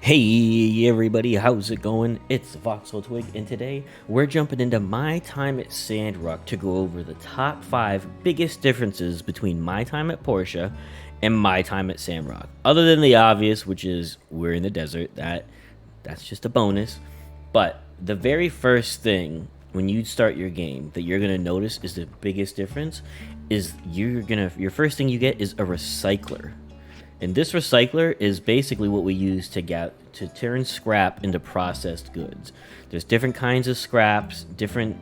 Hey everybody, how's it going? It's Voxel Twig, and today we're jumping into my time at Sandrock to go over the top 5 biggest differences between my time at Portia and my time at Sandrock. Other than the obvious, which is we're in the desert, that's just a bonus. But the very first thing when you start your game that you're gonna notice is the biggest difference is your first thing you get is a recycler. And this recycler is basically what we use to turn scrap into processed goods. There's different kinds of scraps, different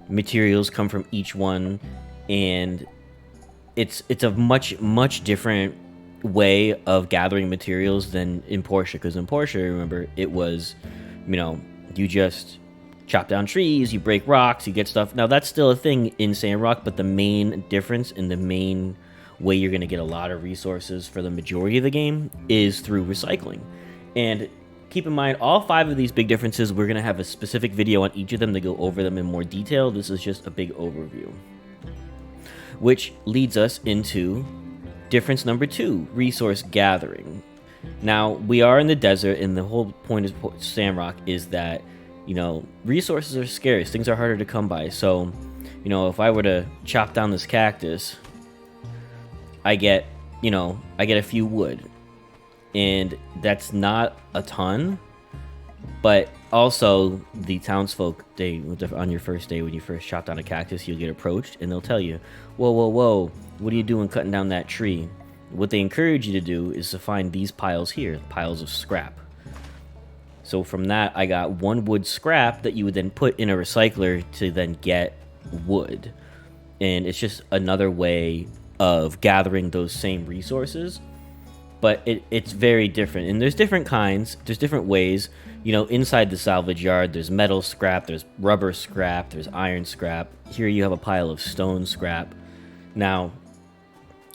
materials come from each one, and it's a much different way of gathering materials than in Portia. Because in Portia, remember, it was, you just chop down trees, you break rocks, you get stuff. Now that's still a thing in Sandrock, but the main difference in the main way you're going to get a lot of resources for the majority of the game is through recycling. And keep in mind, all 5 of these big differences, we're going to have a specific video on each of them to go over them in more detail. This is just a big overview, which leads us into difference number 2, resource gathering. Now, we are in the desert, and the whole point of Sandrock is that, resources are scarce, things are harder to come by. So, if I were to chop down this cactus, I get a few wood, and that's not a ton, but also the townsfolk, on your first day when you first chop down a cactus, you'll get approached and they'll tell you, whoa, what are you doing cutting down that tree? What they encourage you to do is to find these piles here, piles of scrap. So from that, I got 1 wood scrap that you would then put in a recycler to then get wood. And it's just another way of gathering those same resources, but it's very different. And there's different kinds, there's different ways. Inside the salvage yard, there's metal scrap, there's rubber scrap, there's iron scrap. Here you have a pile of stone scrap. Now,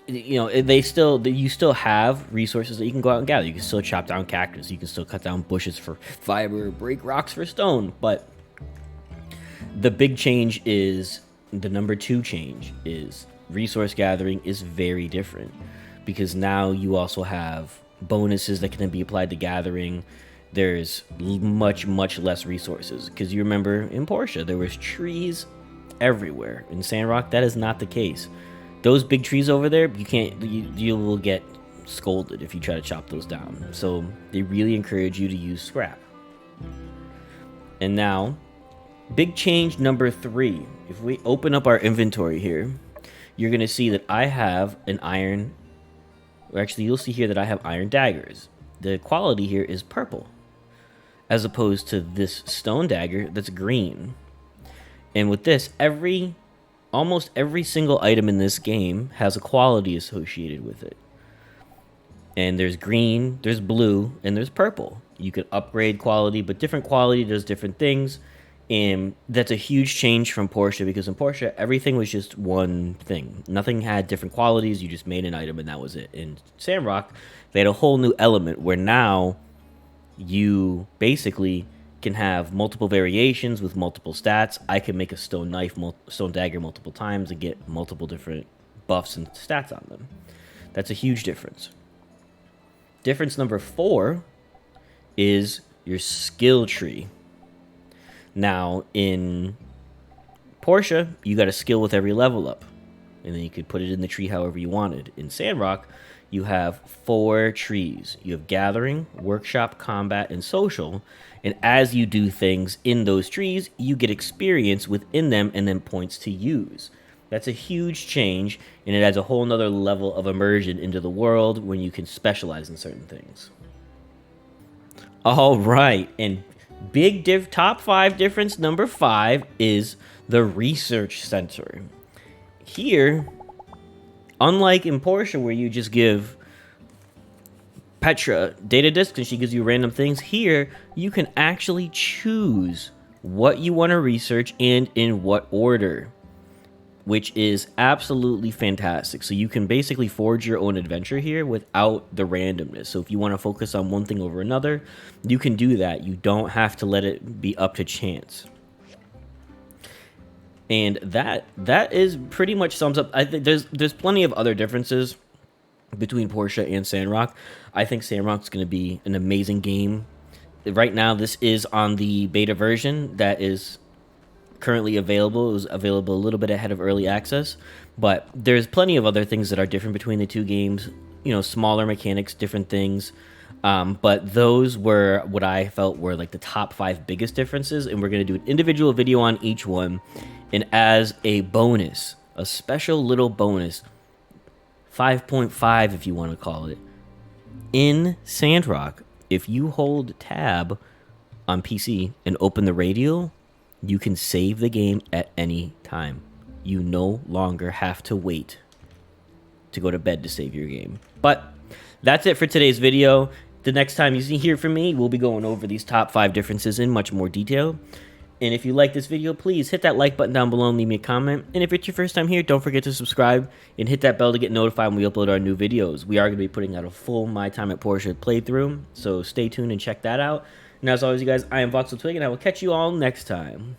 you still have resources that you can go out and gather. You can still chop down cactus, you can still cut down bushes for fiber, break rocks for stone. But the big change is, the number 2 change is, resource gathering is very different, because now you also have bonuses that can be applied to gathering. There's much less resources, because you remember in Portia there was trees everywhere. In Sandrock, that is not the case. Those big trees over there, you will get scolded if you try to chop those down. So they really encourage you to use scrap. And now, big change number 3. If we open up our inventory here, you're going to see that I have an iron, or actually you'll see here that I have iron daggers. The quality here is purple, as opposed to this stone dagger that's green. And with this, almost every single item in this game has a quality associated with it. And there's green, there's blue, and there's purple. You can upgrade quality, but different quality does different things. And that's a huge change from Portia, because in Portia, everything was just one thing. Nothing had different qualities. You just made an item and that was it. In Sandrock, they had a whole new element where now you basically can have multiple variations with multiple stats. I can make a stone knife, stone dagger multiple times and get multiple different buffs and stats on them. That's a huge difference. Difference number 4 is your skill tree. Now, in Portia, you got a skill with every level up, and then you could put it in the tree however you wanted. In Sandrock, you have 4 trees. You have gathering, workshop, combat, and social. And as you do things in those trees, you get experience within them and then points to use. That's a huge change, and it adds a whole nother level of immersion into the world when you can specialize in certain things. All right, and top 5 difference number 5 is the research center. Here, unlike in Portia where you just give Petra data disks and she gives you random things, here you can actually choose what you want to research and in what order, which is absolutely fantastic. So you can basically forge your own adventure here without the randomness. So if you want to focus on one thing over another, you can do that. You don't have to let it be up to chance. And that is pretty much sums up. I think there's plenty of other differences between Portia and Sandrock. I think Sandrock's going to be an amazing game. Right now, this is on the beta version that is currently available. It was available a little bit ahead of early access, but there's plenty of other things that are different between the two games. You know, smaller mechanics, different things. But those were what I felt were like the top 5 biggest differences, and we're going to do an individual video on each one. And as a bonus, a special little bonus, 5.5 if you want to call it, in Sandrock, if you hold tab on PC and open the radio, you can save the game at any time. You no longer have to wait to go to bed to save your game. But that's it for today's video. The next time you hear from me, we'll be going over these top 5 differences in much more detail. And if you like this video, please hit that like button down below and leave me a comment. And if it's your first time here, don't forget to subscribe and hit that bell to get notified when we upload our new videos. We are going to be putting out a full My Time at Portia playthrough, so stay tuned and check that out. And as always, you guys, I am Voxel Twig, and I will catch you all next time.